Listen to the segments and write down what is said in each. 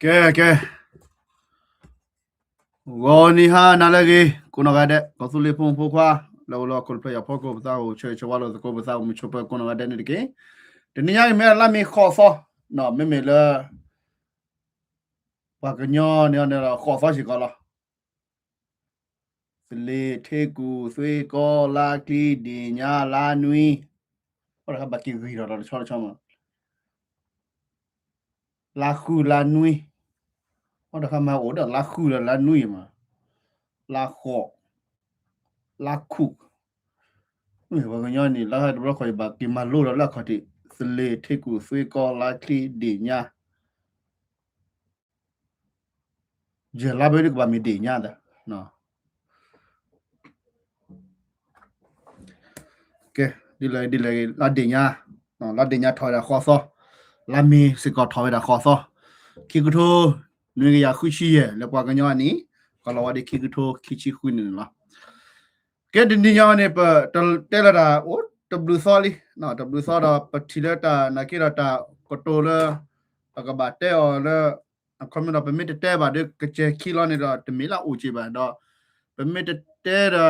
ke goni ha nalage kuno gade kosuli pung pukwa lo kul play poko bza o che chwalo ko bza o michopa kuno gade ni ke tenia me la mi khoso no me le pa gnyo ne la khoso chi ko la le the ku swe ko la kli di nya la nui ora ba ki ri ro cho ma la khu la nui ora ma o da la khu la nui ma la kho la khu wa gnyo ni la ha ro khoi ba ki ma lo la khoti le the ku swe ko la kli di nya je la be ba mi di nya da no ke di le la di nya no la di nya thoi da kho so la mi si ko thoi da kho so ki ku tho nui ya khu chi ye le kwa gnyo ni ko la wa di ki ku tho ki chi khu ni la ke di nya ne pa te la da o w sorry no w so da pa thi la ta na ki da ta ko to la ka ba te o la a comment da permit te ba de ke che ki lo ni da de mi la u chi ba da permit te da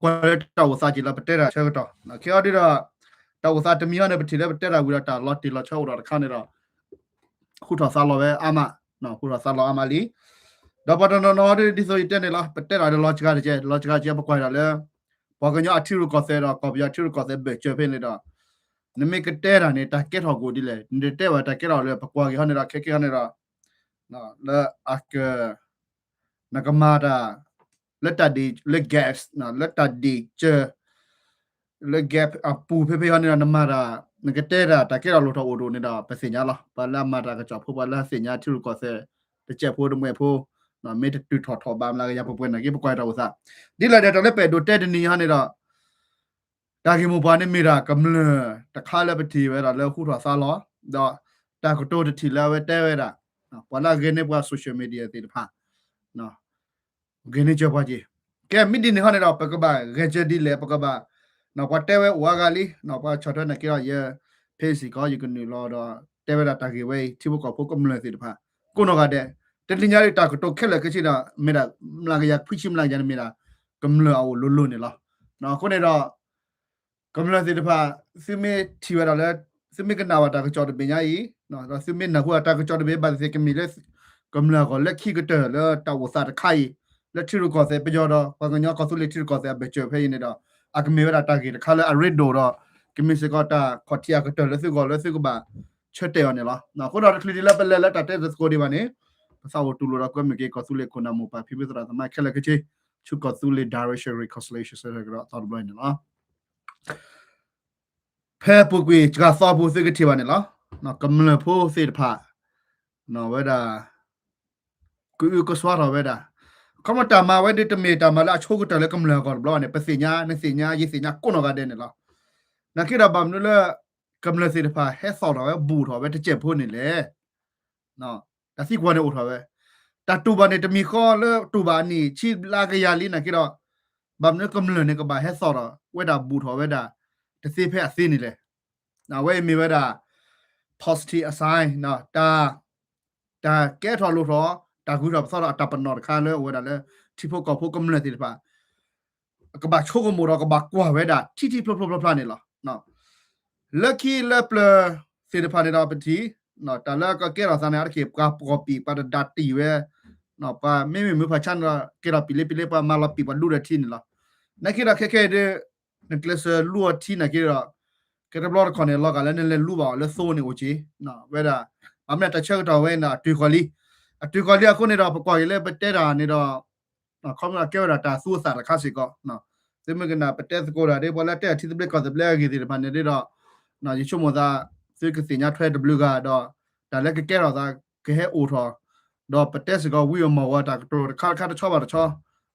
ko ta u sa chi la te da che to na ke o di da ta u sa de mi ya ne pa thi la te da gu da ta lo ti lo che da kha ne da khu tho sa lo be a ma no khu tho sa lo a ma li da pa no di so ite ne la pa te da lo chi ga de che pa kwa da le pa ga nya a thi ru ko se da ko bia thi ru ko se be che phe ne daနမေကတဲတာနေတာကက်ထော်ကိုဒီလေနေတဲ့ဝတာကက်တော်လေပကွာကြီးဟနေတာခက်ခက်နေတာနော်လာအခနကမာတာလက်တဒီလက်ဂက်စ်နော်လက်တဒီချေလက်ဂက်အပူဖေဖေဟနေတာနမတာနကတဲတာတကက်တော်လို့တော့အိုဒိုနေတာပစင်ညာလားပါလာမာတာကကြောက်ဖို့ပါလာစင်ညာထူကောဆဲတချက်ဖို့တမွေဖို့နော်မေတတူထော်ဘာမလာရပပွင့်နေကေပကွာတော့စားဒီလာတဲ့တော့လည်းပဲဒိုတဲတနီဟနေတာတာဂီမူပါနေမီရာကမလတခါလည်းပတိဝဲတာလဲခုထွာစားလောတော့တာကတိုတတီလာဝဲတဲဝဲတာပလာဂေနေပွားဆိုရှယ်မီဒီယာတေတဖာနော်ဂေနေချပွားကြီးကဲမီဒီနေဟနေတော့ပကဘာဂေချဒီလေပကဘာနော်ပတ်တဲဝဲဝါဂါလီနော်ပတ်ချော်တဲ့နကေရဖေးစီကောယူကနေလောတော့တဲဝဲတာတာဂီဝဲတိဘကောဖို့ကမလတေတဖာကိုနော်ကတဲ့တတိညာရီတာကတိုခက်လက်ကချီတာမေတာမလာကရဖိချိမလာကြနေမေတာကမလအောလွလွနေလားနော်ခုနေတော့ကမ္လစီတဖာစီမေထီဝရလဲစီမေကနာဝတာကကြော်တပညာဤနော်စီမေနခုတာကကြော်တပေပါစေကမီလက်ကမ္လကလက်ခိကတလဲတဝစာတခိုင်လက်ထီရကောစေပကြောတော့ပကညောကဆုလက်ထီရကောစေဘချေဖေးနေတော့အကမေဝတာတာကြီးတခါလဲအရစ်ဒိုတော့ကမီစကတာခေါတီယာကတလဲစုကောလဲစုကပါချက်တယ်နေလားနော်ခုတော့ကလီဒီလက်ပလဲလက်တတဲ့စကိုဒီပါနေစာဝတူလိုတော့ကမကေကဆုလက်ခုနမပါဖိပိစရာသမိုင်းခက်လက်ကချေချုကဆုလက် direction reconciliation ဆိုတော့တော့ဘလိုင်းနော်ဖဲပုကွေကစောဖို့စိကတိပါနေလားနော်ကမလဖို့စိတဖာနော်ဝဲတာကူကဆွာတော့ဝဲတာကမတာမဝဲဒီတမီတာမလာချိုးကတလဲကမလကောဘလောနေပစိညာနစိညာယစိညာကိုနော်ကတဲ့နေလားနခိရဘမ်နုလကမလစိတဖာဟဲဆော်တော့ဝဲဘူတော့ဝဲတချက်ဖို့နေလေနော်တသိကွာနေဥထော်ဝဲတတူပါနေတမီခေါ်လဲတူပါနီချီလာကရလီနခိတော့ဘမ်နုကမလနေကဘာဟဲဆော်တော့ဝဲတာဘူတော့ဝဲတာတစီဖက်အစင်းနေလေနော်ဝဲမီဝဲတာ positive assign နော်တာကဲထော်လို့တော့တာကူတော့ဆောတော့တပနော်ခါလဲဝဲတာလဲတီဖို့ကောဖို့ကမလတိတပါကဘာချိုကမိုတော့ကဘာကွာဝဲတာတီဖလဖလနေလားနော် lucky leple စေတဖာနေတော့ပတိနော်တာလဲကကဲတော့စနေရခေကကောပီပါဒတ်တီဝဲနော်ပါမေမေမဖချန်ကဲတော့ပီလေပါမလာပီပါလူရတီနေလားနခိရခဲတဲ့ necklace လူအတီနကေရကဲဘလော့ခေါနေလောကလည်းလည်းလူပါလဲစိုးနေကိုချီနော်ဝဲတာအမနဲ့တစ်ချက်တော့ဝဲနာတွေ့ခေါ်လီအခုနေတော့ပကွာရလဲပတဲတာနေတော့နော်ခေါမကဲရတာစူးစားတာခါစီကောနော်ဒီမကနာပတဲစကိုရာဒီပေါ်လက်တဲ့တီဘလက်ကောစပလက်ကြီးဒီပါနေတော့နော်ရချုံမသာစိကစညာထွဲ W ကတော့ဒါလည်းကဲတော့သာကဲအိုထော်တော့ပတဲစကောဝီယမောဝတာတော့ခါတော့ချောပါတော့ချော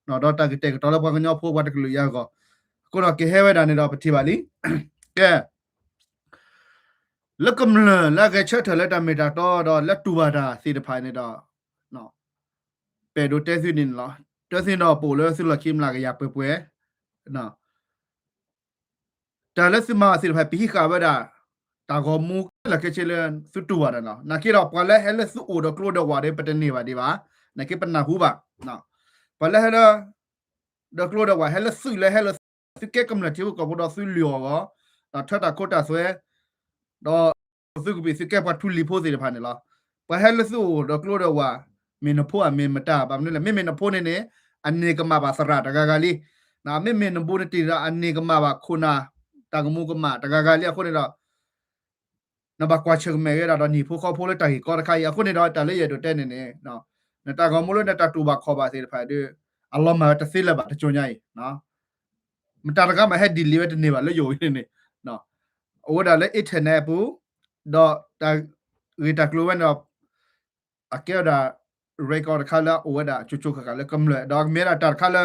နော်တော့တကတဲ့တော့လည်းပကညောဖိုးပါတကလူရကောကိုတော့ကဲဝဲတာနေတော့ပတိပါလီကဲလက်ကမလလာကချက်ထလက်တမီတာတော့လက်တူပါတာစီတဖိုင်နေတော့နော်ပေဒိုတဲစီနင်လားတဲစီတော့ပိုလဲဆုလခိမလာကရပွဲနော်ဒါလက်စမစီတဖိုင်ပြီးခါဝဲတာတ တာဂေါ်မူလကချေလန်စုတူဝါနော်နာကေတော့ပလဲဟဲလစုအိုဒကလိုဒဝါဒေပတနေပါဒီပါနာကေပနာဟုပါနော်ပလဲဟဲလဒကလိုဒဝါဟဲလစုလဲဟဲလစုကေကမလတီကိုဘောတော့စုလျောတော့ထတာကိုတာဆွဲတော့စုကပြီးစုကေပတ်ထူလီဖိုးစီတဖာနေလားပဟဲလစုဒကလိုဒဝါမင်းဖိုးအမင်းမတာပါမလို့လေမင်းဖိုးနေနေအနေကမပါစရတကကလေးနာမင်းဘူနတီရာအနေကမပါခုနာတကမှုကမတကကလေးခုနေတော့နဘကွာချင်မဲရတော့ညီဖိုးခေါ်ဖိုးလက်တိုင်ကောတခိုင်အခုနေတော့တလေးရတော့တဲ့နေနေနော်နတကောင်မလို့နတတူပါခေါ်ပါစေတဖာဒီအလောမတသိလက်ပါတကြုံညိုင်နော်မတရကမဟက်ဒီလီဝတ်နေပါလို့ယိုနေနေနော်အိုဒါလေအစ်ထနေပူတော့တရီတကလိုဝနော်အကေဒါရေကောခါလာအိုဒါချူချူခါလေကမ်လေဒေါ်မေရာတာခါလာ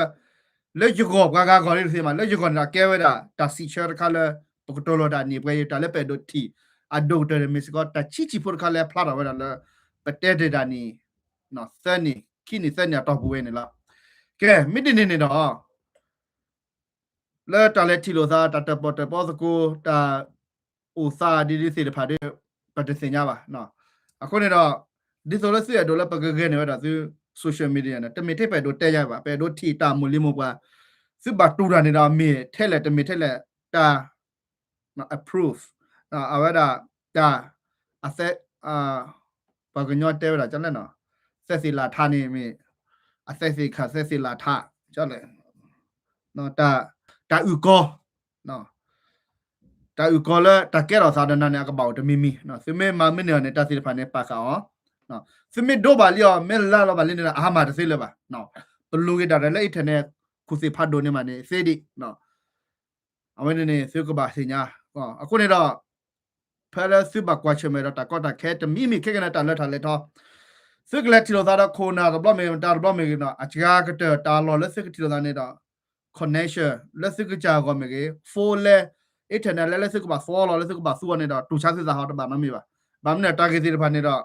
လေဂျကောဂါဂါဂေါ်ရီစီမလေဂျကောနာကေဝဒါတာစီချာခါလာပကတိုလိုဒါနေပွဲတာလေပဲဒိုတီအဒိုတရမစ်ကောတာချီချီဖို့ခါလေဖလာတော့ဝဒါလေပတဲဒေဒါနီနော်စနီခိနီစနီတော့ဘူးဝဲနေလားကဲမိတင်နေတော့လဲတာလက်တီလိုသာတတပေါ်တပေါ်စကိုတာဥစာဒီဒီစီတဖာတဲ့ပတ်တစင်ကြပါနော်အခုနေတော့ဒီဆိုလို့စီရဒေါ်လာပကကဲနေတော့သူ social media နဲ့တမီထိပ်ပဲတို့တဲရပါပဲတို့ထီတာမူလီမို့ပါစစ်ပါတူတာနေတာမေထဲလက်တမီထဲလက်တာ approve အဝဒါတာအဆက်ပကညောတဲရတာကျန်လဲနော်ဆက်စီလာထားနေမေအဆက်စီခါဆက်စီလာထားကျန်လဲနော်တာဥကောနော်တာဥကောလဲတကဲတော့သာဒနာနဲ့ကပေါ့တမီမီနော်စမေမမင်းနဲ့တာစီဖာနဲ့ပါခါအောင်နော်စမေဒိုဘာလျောမဲလာလောဘာလင်းနေတာအာမတစေးလဲပါနော်ဘလူကတာလဲအထနဲ့ခုစီဖတ်ဒိုနေမှာနေစေဒီနော်အဝင်းနေစေကပါစညာအခုနေတော့ဖဲလဲစစ်ဘကွာချမေတော့တာကောတာခဲတမီမီခဲကနတာလက်ထားလက်တော့စစ်ကလက်တီလိုသာတော့ခိုနာတော့ဘလမေတာဘလမေကတော့အချာကတတာလောလက်စစ်တီလိုသာနေတော့ connection လက်စစ်ကကြာကောမေကေ4လဲအထနဲ့လက်စစ်ကပါ4လောလက်စစ်ကပါစုနေတော့တူချစစ်သာဟောတော့ပါမမေပါဘာမနဲ့တာဂက်စီတဖာနေတော့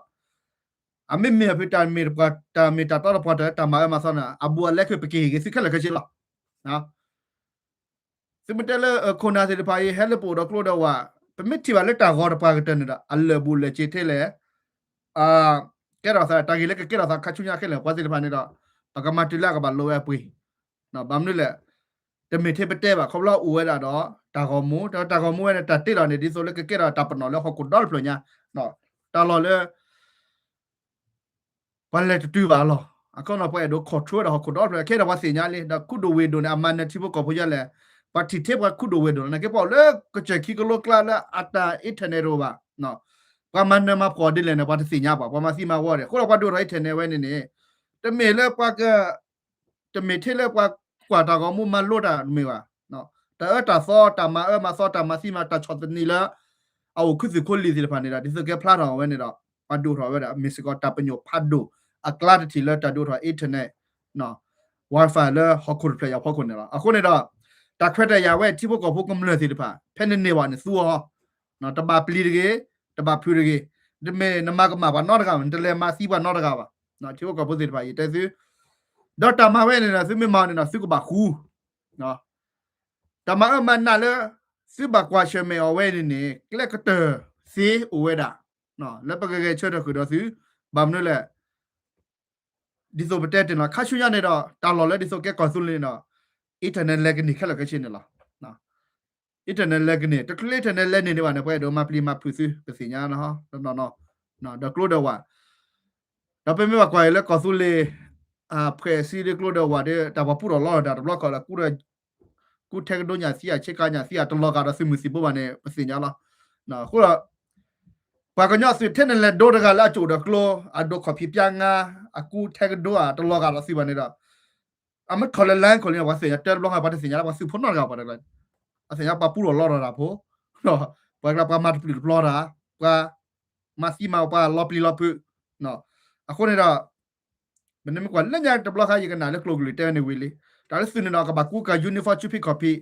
အမေမေဖိတာမေပတာမေတာတော့ပေါ်တာမာမဆနာအဘူလက်ခပကေစီခလက်ခချီလာနော်စမတလခိုနာစီတဖာဟဲလပိုတော့ကလိုတော့ဝါပမစ်တီပါလက်တာခေါ်တော့ပါကတနေတာအလဘူလက်ချီထဲလေကဲတော့သာတာဂီလက်ကဲတော့သာခချူညာခဲလေကွာစီတဖာနေတော့ပကမတီလာကပါလိုရပွေးနော်ဘာမလို့လဲတမေထေပတဲပါခေါပလောက်ဦးဝဲတာတော့တာကောမူတာကောမူနဲ့တတိတော်နေဒီဆိုလက်ကဲတော့တပနော်လေဟောကုဒေါ်ပလညာနော်တာလော်လေဘာလဲတူပါလောအခုတော့ပွဲတော့ခေါ်ထွေးတော့ကုဒေါ်ပလခဲတော့ဝစီညာလေဒါကုဒိုဝေဒိုနဲ့အမန်နဲ့တိဘကောဖရလေပါတီတေဘကုဒိုဝေဒိုနဲ့ကေပေါ့လေကချက်ကီကလောကလာအတာအစ်ထနေရောပါနော်ပမန်နမပေါ်ဒီလေနဲ့ပါတစီညာပါပမစီမဝရဲခုတော့ပါဒိုရိုက်ထနေဝဲနေနေတမေလေပါကတမေထေလေပါกว่าตากอมุมาโลดอ่ะมีว่าเนาะแต่ตาซอตามามาซอตามาซีมาตาชอตนี่ละเอาคือสิคนลีสิพานี่ล่ะดิสเกพลาดเอาไว้นี่ดอกปาดูถอไว้ดะมิสกอตาปญโยพัดดูอะกลาดทีละตาดูถออินเทอร์เน็ตเนาะ Wi-Fi ละฮอคุเพลย์พอคนนี่ล่ะอะคนนี่ดอกตาแควตะยาไว้ที่พวกก็พวกกำเนิดสิพาเพนนี่ว่านี่ซัวเนาะตะบาปลีเกตะบาพูเกดิเมนมากะมาบานอตะกะมันตะเลมาซีบานอตะกะบาเนาะที่พวกก็พวกสิพาอีแต่ซิดอตามาไว้นี่นะซิเมมานี่นะซิกบาคูနော်တမအမနာလေစစ်ဘကွာရှမေအဝဲနေကလက်ကတစီအဝဲတာနော်လက်ပကကချေတော့ခုတော့စီဘာမလို့လဲဒီဆိုပတက်တင်လားခါရှူရနေတော့တာလော်လဲဒီဆိုကဲကွန်ဆူလင်းတော့အင်တာနက်လက်ကနေခက်လက်ကချင်းနေလားနော်အင်တာနက်လက်ကနေတကလေးတနက်လက်နေနေပါနဲ့ပွဲတော့မပလီမဖူးစုပစီညာနော်နော်ဒါကလို့တော့ဝါတော့ပဲမကွာလဲကွန်ဆူလင်းဖဲစီဒီကလိုတော့ဝါတဲ့တဘာပူတော့လော်တာဘလော့ကလာကူရကူထက်ဒိုညာစီယာချက်ကညာစီယာတလော်ကတော့စီမစီပေါ်ပါနဲ့ပစင်ညာလားနော်ခုတော့ပါကညာစီထနေလေဒိုတကလာချိုတော့ကလိုအဒိုခပီပြငါအကူထက်ဒိုတလော်ကတော့စီပါနေတော့အမခေါ်လလန်ခေါ်နေဝါစီယာတဲဘလော့ကပါတဲ့စင်ညာပါစီဖုန်းတော့ကပါတယ်လားအစင်ညာပါပူတော့လော်တာဖို့နော်ဘာကပါမတ်ပလီဘလော်တာပါမစီမောပါလော်ပလီလော်ပနော်အခုနေတော့မနမကွာလက်ညာတဘလခါရကနာလကလိုဂလီတဲနေဝီလီဒါလည်းစနေတော့ကဘာကူကယူနီဖောချူဖီကော်ပီ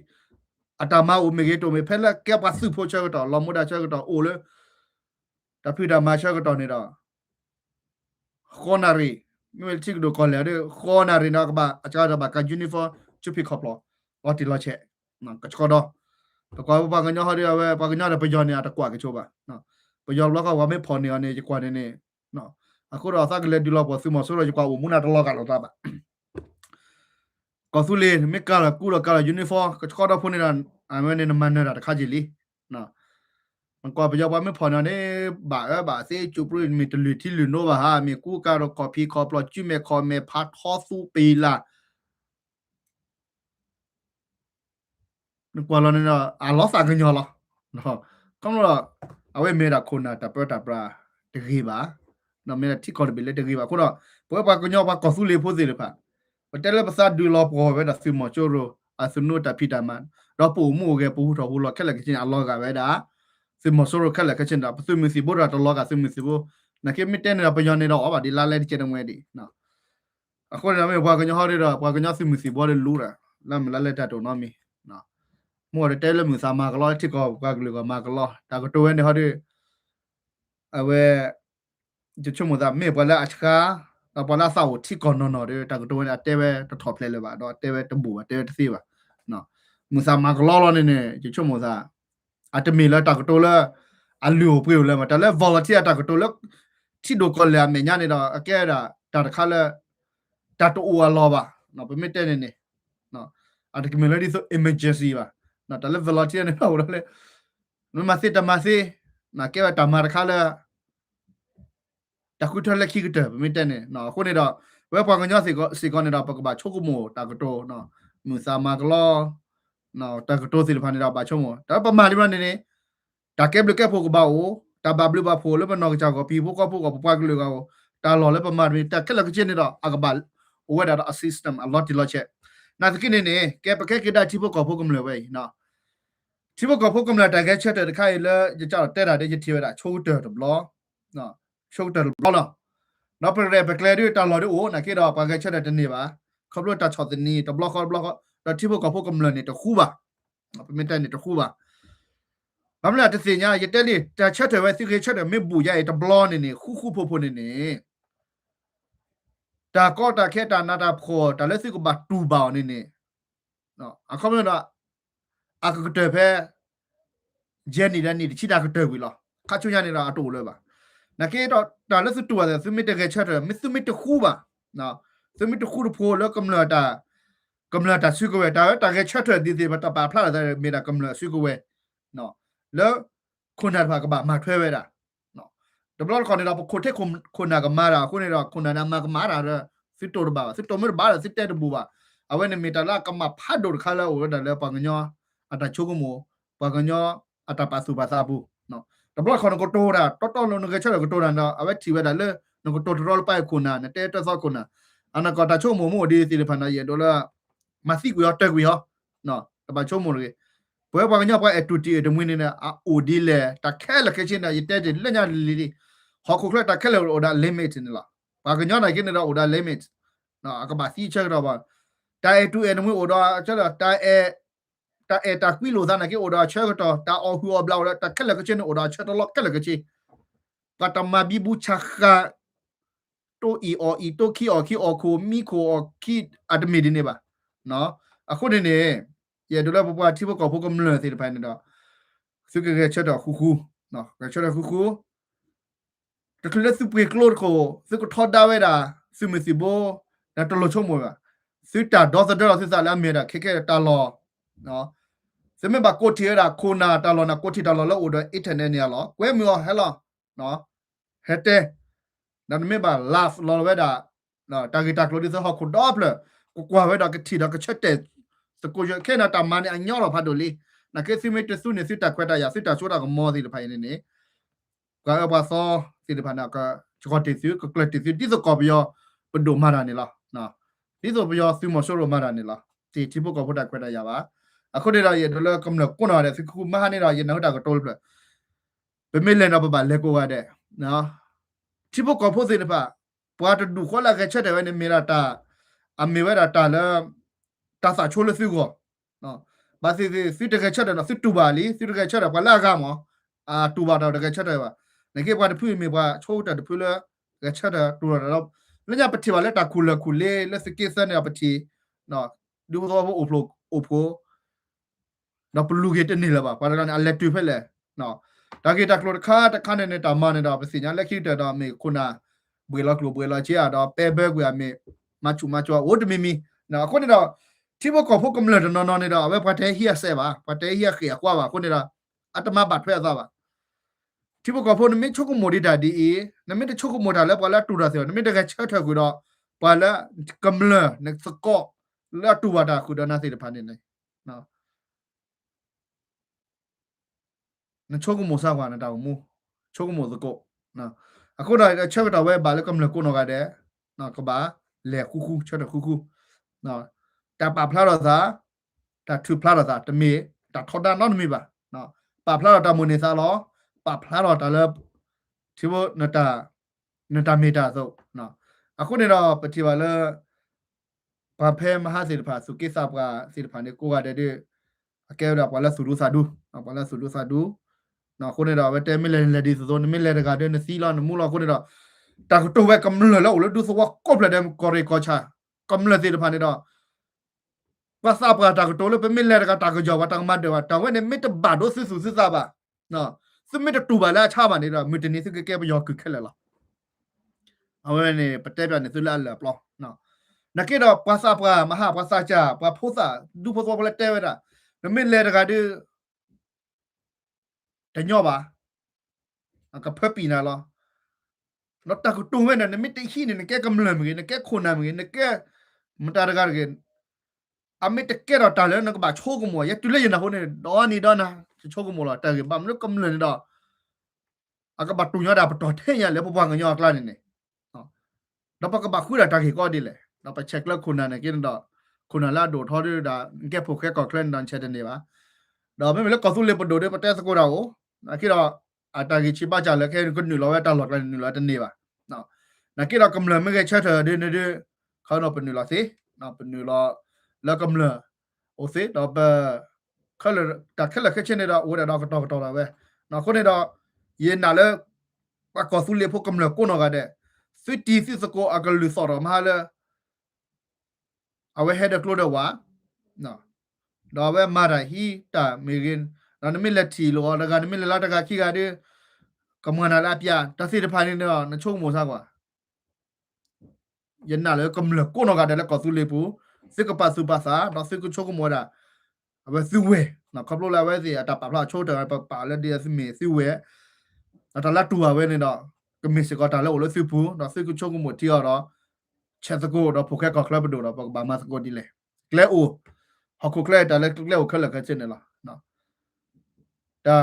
အတမအိုမေဂေတိုမေဖဲလက်ကပ်ပါစုဖို့ချေကတော့လော်မိုဒါချေကတော့အိုလေတဖီဒါမာချေကတော့နေတော့ခေါနာရီမြယ်ချီကဒိုကော်လေရခေါနာရီနာကဘာအချာတော့ဘာကယူနီဖောချူဖီကော်ပလောအော်တီလောချေနော်ကချေကတော့ ตะกว่าปากกันยอฮอดีเว้ปากกันยอได้ปยอเนี่ยตะกว่ากะโชบะเนาะปยอล็อกก็ว่าไม่พอเนี่ยเนี่ยจะกว่าเนี่ยเนาะအခုတော့စကလေးဒီလောက်ပေါ်စီမဆိုတော့ကြွားဘူးမနာတော့ကတော့တာပါကောစုလေးမကလာကူရကလာယူနီဖောင်းကချောတော့ဖုန်နေတာအမနေနမနေတာတခါကြီးလीနော်มันก็ไปยอว่าไม่พอนะเนี่ยบ่าเซจูปรุมีตลุที่ลุโนบ่าฮะมีกูการคอพีคอปลอจุเมคอเมพัดทอสู้ปีละนึกว่าเราเนี่ยล้อสากันยอละเนาะก็เราเอาไว้เมดาคนน่ะตะเปตะปราตะกีบ่าเนาะเมดาที่คอร์บิเลตะกีบ่าคุณတော့บ่ปะกันยอบ่ากอสู้เลยโพสิเลยพะบ่เตเลภาษาดูลอปอเวดาซิมอโจโรอะซุโนตะพิตามันเราปูหมู่แกปูทอหูลอแค่ละกินอัลลอฮ์กะเวดาซิมอโซโรแค่ละกินดาซุมิซิบ่ดาตลอกะซุมิซิบ่นะเคมิเตเนี่ยปะยอเนี่ยတော့บ่ဒီလာလဲเจตงเวดิเนาะအခုเนี่ยบ่ากันยอฮอดิတော့บ่ากันยอซิมิซิบ่เลยลูราละมละเลตะโตเนาะมีเนาะมัวเตเลมือซามากะลอทิกอกะกลูกะมากะลอตากะโตเวเนี่ยฮอดิအဝဲကျချုံမသာမေပလာအချကာပလာစာဝတိကောနော်နော်တဲ့တကတော့အတဲပဲတထော်ဖလဲလေပါတော့အတဲပဲတဘူအတဲတစီပါနော်မူစာမကလောလောနေနေကျချုံမသာအတမီလာတကတော့လာအလူပြေလဲမတလဲ volunteer တကတော့လာတိဒိုကောလာမညာနေတော့အကဲတာတခါလဲတတူအလောပါနော်ပမစ်တဲ့နေနေနော်အတကမီလာဒီဆို emergency ပါနော်တလဲ volunteer နေတော့လဲနမစစ်တမစီနာကဲတမရခါလဲတခုထလက်ခိကတမစ်တဲ့နေနော်ခုနေတော့ဝဲပွားကညစီကောနေတော့ပကဘာချုပ်ကမိုတကတော့နော်မူစာမကလောနော်တကတော့စီဖာနေတော့ပါချုံမိုဒါပမာဒီမနေနေတကဲဘလကဖို့ကဘာအိုတဘဘလဘဖိုလဘနော်ကြောက်ပီဖို့ကဖို့ကပွားကလေးကောတာလော်လဲပမာဒီတကဲလကချင်းနေတော့အကဘာဝဲဒါအစစ်တမ်အလော့တီလော့ချက်နာတကိနေနေကဲပကဲကိတာချိဖို့ကဖို့ကမလဲဝဲနော်ချိဖို့ကဖို့ကမလဲတကဲချက်တဲ့ခိုင်လဲကြောက်တဲ့တာတဲ့ချီဝဲတာချိုးတဲ့ဘလောနော်ရှုပ်တယ်ဘောလားနောက်ပြရဲပကလေရီတာလော်ဒီအိုနာကေတော့ပါကချက်တဲ့နေပါခပ်လို့တာချော့တဲ့နေတဘလော့တော့တိဖို့ကဖို့ကမလနေတခုပါပမတဲ့နေတခုပါဘာမလားတစညာရတဲ့လေတချက်တယ်ပဲစီခေချက်တယ်မဘူရရတဘလော့နေနေခုဖို့နေနေတာကောတာခဲတာနာတာဖော်တာလက်စီကဘာတူပါနေနေနော်အခုမလို့တော့အကကတဲ့ဖဲဂျန်နီတဲ့နေချိတာကတဲ့ပြီလားခါချွညာနေတာအတူလဲပါ那给到打了是多的，是没得个吃的，没得苦吧？那是没得苦的破了，咁了打水果味，大概吃的地方打把pla的没得咁了水果味，喏，แล้วคนนั้นพากบมาช่วยไว้ละเนาะแต่เราคนนี้เราคนที่คนนั้นก็มาละคนนี้เราคนนั้นมาก็มาละสิโตรบ่าสิโตไม่บ่าสิเตดบูบ่าเอาไว้ในเมตาละก็มาพาดคาละโอ้ดันแล้วปังญออัตชุกโมปังญออัตปาสุภาษาบูเนาะแต่เราคนก็โตละโตๆลงก็เชื่อก็โตละเนาะเอาไว้ที่ไว้ดันเลยนก็โตรอลไปคนน่ะเตตซอคนน่ะอันนั้นก็ตาชุกโมดีสิพันนะเยโดละมาสิกูยอเตกูยอเนาะตะปาชุกโมเลยဘွဲပါကညပွားအတူတီတမွင်းနေအိုဒီလေတခဲလခဲချင်းတဲ့တဲ့လက်ညာလီလီဟော်ခုခလက်တခဲလေအိုဒါ limit နေလားပါကညနိုင်ကနေတော့အိုဒါ limit နော်အကဘာစီချက်တော့ပါတိုင်တူအနမွေအိုဒါချက်တော့တိုင်အဲတာကွီလိုသားနေကေအိုဒါချက်တော့တာအော်ဟူဘလောက်တခဲလခဲချင်းအိုဒါချက်တော့ကဲလခဲချင်းကတမဘီဘူချခါတိုအီအော်အီတိုခီအော်ခိုမီခိုခီအဒမီဒီနေပါနော်အခုနေ也都来不把提不搞不个门了，这个盘的，这个吃到呼呼，喏，吃到呼呼，这可能是不给落口，这个掏单位的，是没是不？那到了什么了？是打多少是啥两面的，看看打了，喏，是没把锅贴的，可拿打了那锅贴打了，我的一天年了，怪没有还了，喏，还得，那没把拉了外的，喏，大概打了的时候可大不了，我挂外的个贴那个吃的。สกุลแค่นาตามันอันย่อเราพัดดูลีนักเก็ตซิเมตสู้เนี่ยสิตาควตายาสิตาชัวตาก็มอสิเลยภายในนี้ก็เอาภาษาสิเลยพันนักก็ชกติสิก็เกลติสิที่สกอบยอเป็นดูมาดานี่ละนะที่สกอบยอซิมอชโรมาดานี่ละที่พวกก็พูดตาควตายาบ้าอะคนเดียวเย็นเรากำลังกุนอะไรสิคุณมาหานี่เราเย็นเราตาก็โตเลยเป็นไม่เล่นเอาไปบ้านเล็กกว่าเด้นะที่พวกก็พูดสิเลยป่ะพอจะดูคนละแค่เชื่อแต่ว่าในเมราตาอเมราตาแล้วตาสาโชลสิกเนาะบาสิตะกะชัดเนาะสิตูบาลีสิตะกะชัดบาลากามตูบาตะกะชัดบาในเกบาตะพุเมบาโชตะตะพุละกะชัดตูระแล้วแล้วญาปฏิบาละตะคุเลแล้วสเกซันเนี่ยปฏิเนาะดูตัวโอโพ နော်ဘလူကေတနေလာပါပါရကန်အလက်တူဖက်လေနော်ဒါကေတကလိုခါတခါနေနေတာမနေတာပစီညာလက်ခိတတော်မေခုနာဘွေလောက်ကလိုဘွေလောချေရတော့ပဲဘဲကွာမေမချူမချောဝတ်မီမီနော်ခုနေတော့တိဘကောဖို့ကမလနော်နော်နေတော့ဘယ်ပတ်တဲ့ဟီယဆဲပါပတ်တဲ့ဟီယခေကွာပါခုနေတော့အတမဘတ်ဖဲသွားပါတိဘကောဖို့နမေချုကမိုဒီတာဒီအေနမေတချုကမိုတာလဲပါလာတူတာဆိုနမေတကချက်ထွက်ကူတော့ပါလာကမလနစကောလာတူဝတာခုတော့နာစီတဖာနေနေနော်နချုကမိုစားကွာနော်မူချုကမိုစကောနော်အခုတော့ချက်တော့ပဲပါလာကမလကိုနော်ကတဲ့နော်ကဘာလေခုခုချက်တော့ခုခုနော်တာပါဖလာတော့သာတာထူဖလာတော့သာတမေတာထော်တာနော်မီပါနော်ပါဖလာတော့တာမွနေစားလောပါဖလာတော့တာလဲဒီဘနတာမီတာဆိုနော်အခုနေတော့ပတိပါလဲဘာဖဲမဟာစေတဖာစုကိစ္စပကစေတဖာနေကိုကတဲ့အကဲတော့ပါလဲစုလူစာဒူနော်ပါလဲစုလူစာဒူနော်ခုနေတော့ပဲတဲမီလက်ဒီဆိုနမီလက်တကတဲ့နစီလာနမူလာခုနေတော့တာကတော့ပဲကမလလောလို့ဒူဆိုဝကောပလက်တယ်ကောရီကောချာကမလစေတဖာနေတော့ပါစာပကတာကတော့လည်းပမီလက်တကတာကကြောဝတာမတ်တော့တာဝဲနေမစ်တဘာဒိုစစ်စုစစ်စားပါနော်စမစ်တူပါလားချပါနေတော့မစ်တနေစကဲဘယောကခက်လာအဝဲနေပတဲပြနေသူလာလာပလောနော်နကေတော့ပါစာပကမဟာပါစာချာပါဖိုးစာဒူဖိုးပလက်တဲဝဲတာနမစ်လက်တကတဲ့တညော့ပါကဖက်ပီနာလောနော်တာကတူဝဲနေမစ်တိခိနေကဲကမလမကြီးနကဲခုနာမကြီးနကဲမတာရကရအမစ်တကဲတော့တာလဲနကဘာချိုးကမောရတူလေရနာဟိုနေတော့နီတော့နာချိုးကမောလာတာကဘာမလို့ကမလနေတော့အကဘာတူညတာပတော်ထဲရလဲပပငညောကလာနေနေတော့ပကဘာခုရတာခေကောဒီလေတော့ပချက်လက်ခုနာနေကိနတော့ခုနာလာဒိုထော်ရတာကဲဖို့ခဲကောကလန်ဒန်ချက်နေပါတော့မဲမလဲကောစုလေပဒိုတဲ့ပတဲစကိုတော့အခုတော့အတာကြီးချိပါကြလဲခဲကွနူလောတာလောကနူလောတနေပါနော်နကိတော့ကမလမကချက်တဲ့နေခေါတော့ပနူလောစီနော်ပနူလောလကမလโอเคတော့ပခလတာခလခချင်းနေတော့ဝရတော့တော့တာပဲနော်ခုနေတော့ယေနာလဲပကောစုလေဖို့ကမလကိုနော်ကတဲ့စစ်တီစစ်စကိုအကလူစော်တော့မဟာလဲအဝဲဟဲ့တဲ့ကလို့တော့ဝါနော်တော့ပဲမာရာဟီတာမေဂင်နော်နမီလက်တီလောဒါကနမီလာတကခိကတဲ့ကမနာလာပြတစီတဖာနေတော့နချုံမို့စားကွာယနာလဲကမလကိုနော်ကတဲ့ကောစုလေဖို့စစ်ကပတ်စုပါစာတော့စစ်ကချုံကမောတာအဝဲစုဝဲနော်ကပလိုလာဝဲစီအတာပါဖလာချိုးတယ်ပါလက်ဒီစမီစုဝဲအတလာတူဝဲနေတော့ကမစ်စကတာလဲလို့စုပူတော့စစ်ကချုံကမောတီတော့ချက်စကိုတော့ဖိုကက်ကကလပ်ဒိုတော့ဘာမစကိုဒီလေကလဲအိုဟခုကလဲတာလဲကလဲကိုခလကချင်းနေလားနော်ဒါ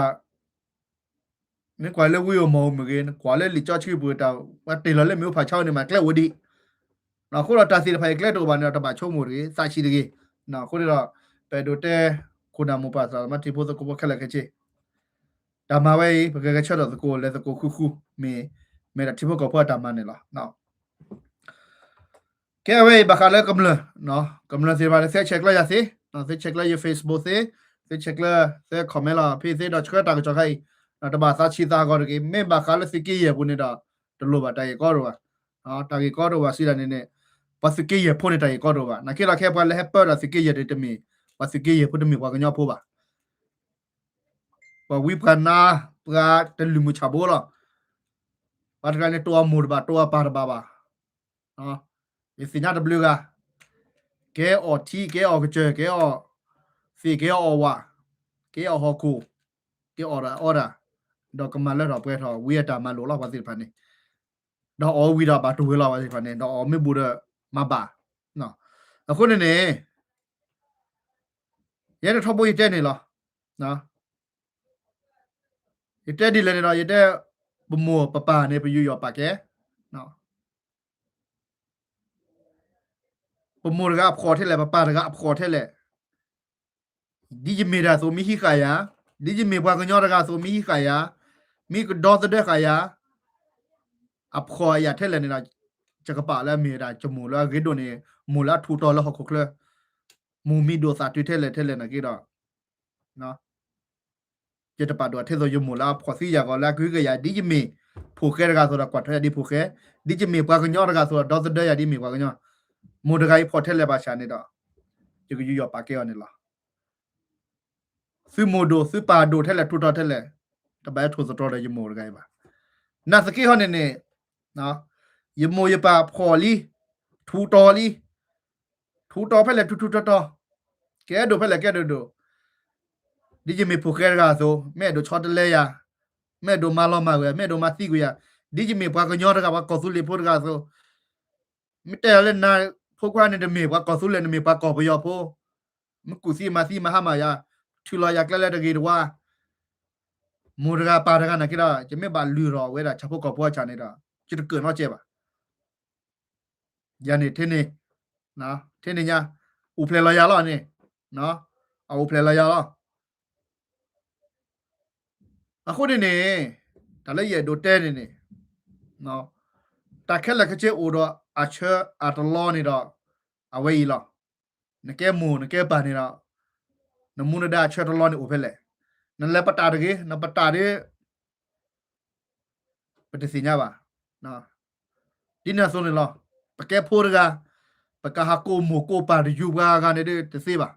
မင်းကွာလဲဝီယမောမကင်းကွာလဲလီချချီဘူတာဝတ်တေလလဲမျိုးဖာချောင်းနေမှာကလဲဝဒီနော်ခုတော့တာစီတဖိုင်ကလဲတော့ဘာနေတော့ဘာချုံမို့တွေစာချီတကြီးနော်ခုတော့ပဲဒိုတဲခုနာမပါစာမတီဖို့စကိုခလကချင်းဒါမှပဲဘကကချက်တော့စကိုလဲစကိုခုမေတာတီဖို့ကဖွာတာမနေလားနော်ကဲဝေးဘခါလဲကမလနော်ကမလစီပါလဲဆက်ချက်လိုက်ရစီနော်ဆက်ချက်လိုက်ရ Facebook စီဆက်ချက်လိုက်ဆက် comment လာ page တော့ချက်တာကြောက်ခိုင်းနော်တပါစာချီတာကောကေမေဘခါလဲစီကီရဘူးနေတော့တလို့ပါတိုင်ကောတော့ပါနော်တာကေကောတော့ပါစီလာနေနေပါစီကီရဖို့နေတိုင်ကောတော့ပါနကေလာခဲပါလဲဟက်ပါစီကီရတဲ့တမီပါစီကီရဖို့တမီကွာကညောဖို့ပါပါဝိပနာပကတလူမချဘောလားပါတကနေတော့မူပါတော့ပါပါနော်ဒီစညာ W ကကဲအော် T ကဲအော်ကဲကဲအော် C ကဲအော်ဝါကဲအော်ဟခုကဲအော်ရာတော့ကမလာတော့ပွဲတော့ဝီရတာမလို့လောက်ပါစီဖာနေတော့အော်ဝီတော့ပါတူဝဲလောက်ပါစီဖာနေတော့အော်မေဘူရမပါနော်အခုနေရဲတော့ထပ်ပွေးတဲ့နေလားနော်ရတဲ့ဒီလည်းတော့ရတဲ့ဘမောပပနေပြယူရပါကဲနော်ပမောကပ်ခေါ်ထဲလဲပပကပ်ခေါ်ထဲလဲဒီဂျမေရာဆိုမီဟီခါယာဒီဂျမေဘွားကညောရကဆိုမီဟီခါယာမီကဒေါ်တဲ့ခါယာအခေါ်ရထဲလဲနေတာချကပါလဲမေရာချမူလာဂေဒိုနေမူလာထူတော်လဟခုကလမူမီဒိုစာတွထဲလဲနကေတော့နော်ကျတပါတော့ထဲဆိုယမူလာဖော်စီရကလာကွေးကရဒီဂျမေဖိုခဲရကဆိုတော့ကွာထဲဒီဖိုခဲဒီဂျမေဘွားကညောရကဆိုတော့ဒေါ်တဲ့ရဒီမေဘွားကညောမူတကိုင်ဖော်ထဲလဲပါရှာနေတော့ဒီကယူရပါကေရနေလား ซื้อโมโดซื้อปาโดเท่าไหร่ทุกตัวเท่าไหร่แต่แบบถูกสตอได้ยโมได้ป่ะน่าสกี้เขาเนี่ยเนาะยโมยปาพอลีทูตอลีทูตอเท่าไหร่ทุกตัวแกดูเท่าไหร่แกดูดิจิมีผู้แก่กันโซแม่ดูช็อตเลยอะแม่ดูมาล้อมาเว้ยแม่ดูมาตีกูyaดิจิมีปากก็ย้อนกันว่ากอสุลีพูดกันโซไม่แต่เล่นนะพวกว่าเนี่ยจะมีว่ากอสุลีเนี่ยมีปากกอไปยอพูมันกูซีมาห้ามายาทุลอยากเล่นตะกี้ดูว่ามูรกาปาร์กันนะคิดว่าจะไม่บาลูรอเวลาชักพวกกอพัวชาเนี่ยจะเกิดว่าเจ็บอ่ะยานี่เทนี่นะเทนี่เนี่ยอุเพลลอยาล้อนี่เนาะเอาอุเพลลอยาล้อအခုနေနေဒါလည်းရဒိုတဲနေနေနော်တခက်လက်ခချေအိုတော့အချာအတလောနေတော့အဝေးလောနကဲမူနကဲပါနေတော့နမူနဒါချာတလောနေအိုဖက်လေနလက်ပတာတကေနပတာရဲပတစီညာပါနော်ဒီနဆိုနေလောပကဲဖိုးရကပကဟာကိုမူကိုပါယူပါကနေတစေးပါ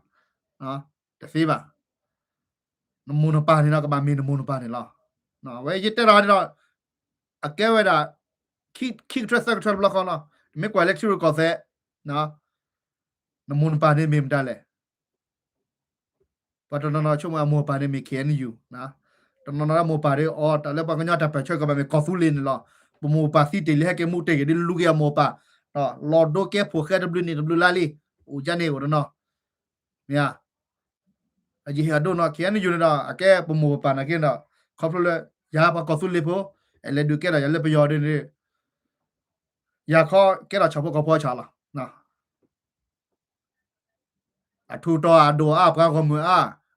နော်တစေးပါနမူနပါနေတော့ကမမင်းနမူနပါနေလောနော်ဝဲရတဲ့ရာတော့အကဲဝဲတာခိထရက်ဆက်ထရဘလကောနော်မေကွာလက်ချူကောဆဲနော်နမူနပါနေမင်းတာလေပတ်တနော်ချုံမမောပါနေမီခဲနယူနော်တနော်မောပါရဲအော်တလည်းပကညတာပချွဲကမမေကောဖူလင်းလောဘမောပါစီတေလေကမှုတေကဒီလူကမောပါနော်လော်ဒိုကဲဖိုခဲ W နေ W လာလီဦးဂျန်နေဝရနော်မြာအကြီးဟာဒိုနော်ခဲနယူနော်အကဲဘမောပါနာကင်းတော့ခေါပလရာပါကောဖူလီဖိုအဲလေဒုကဲရရလေပယော်နေရခေါ်ကဲတော့ချဖို့ကောဖောချလာနော်အထူတော်အဒိုအပကကမ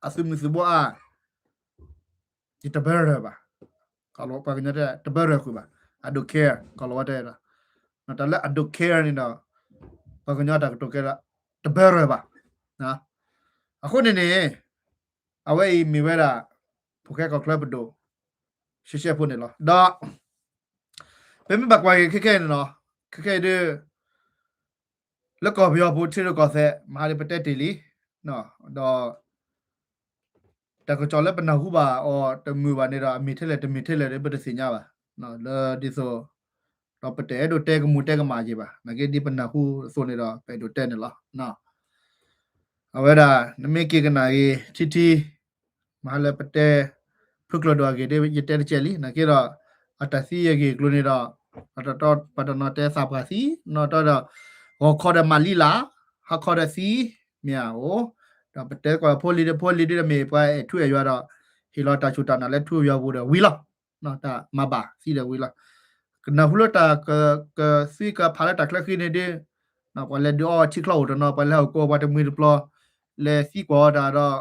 အဆုမစဘောဒီတဘရပါကလောပကညတဲ့တဘရခုပါအဒိုကဲကလောတဲ့နော်တလည်းအဒိုကဲနေတော့ပကညတာကတော့ကဲတဘရပါနော်အခုနေနေအဝဲမီဝဲတာဖိုကဲကကလပ်ဒိုရှေ့ရှေ့ဖို့နေလောတော့ဘယ်မှာဘကွာခဲနော်ခဲတဲ့လက်ကောပြောဖို့ထရကောဆက်မာရီပတက်တီလီနော်တော့တကကြောလက်ပနာဟုပါအော်တမူပါနေတော့အမီထက်လက်တမီထက်လက်ပတစင်ညာပါနော်လာဒီဆိုတော့ပတဲတို့တဲကမူတဲကမာကြီးပါငကေဒီပနာဟုဆိုနေတော့ပဲတို့တဲနေလားနော်အဝဲဒါနမေကေကနာကြီးတီမာလပတဲဖုကလဒွာကေတဲ့ရတဲချဲလီငကေတော့အတစီရကေကလိုနေတော့အတတော့ပတနော်တဲစာပါစီနော်တော့ဟောခေါ်တယ်မလီလာဟာခေါ်တယ်စီမြောတော့ပတဲကဖိုလီတဲ့မေပွားထွေရတော့ဟီလောတာချူတာနာလည်းထွေရဖို့တယ်ဝီလာနော်တာမဘာစီတယ်ဝီလာကနဟုလတာကစီကဖာလက်တကလခိနေတယ်နော်ပလဲဒေါ်ချီကလောတော့နော်ပလဲကိုဘာတမီပလလဲစီကောတာတော့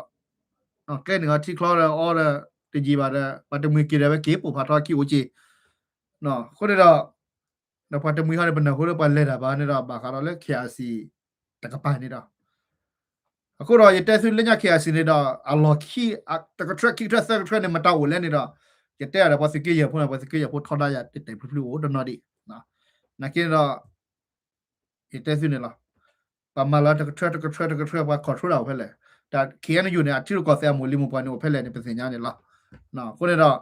နော်ကဲနေကချီကလောအော်တကြီးပါတဲ့ဘာတမီကေရပဲကေပူဖာတော့ကီဦးကြီးနော်ခုနတော့တော့ပတ်တမီဟာဘနဟိုလပလဲတာဘာနေတော့ဘာခါတော့လဲခီယာစီတကပိုင်နေတော့အခုတော့ရတဲ့ဆုလညခီယာစီနေတော့အလော်ခီတကထရက်ခီထရက်ဆက်ထရက်နေမတော့လဲနေတော့ရတဲ့ရပါစကေရဖုန်းပါစကေရဖို့ထော်လာရတဲ့ဖလူလို့တော့နော်ဒီနော်နကင်းတော့ရတဲ့ဆုနေလားပမာလာတကထရက်ဘာခေါ်ထူတော့ဖဲလေဒါခီယာနေယူနေအထီကိုဆဲမူလီမပွားနေဖဲလေနေပစင်ညာနေလားနော်ခုနေတော့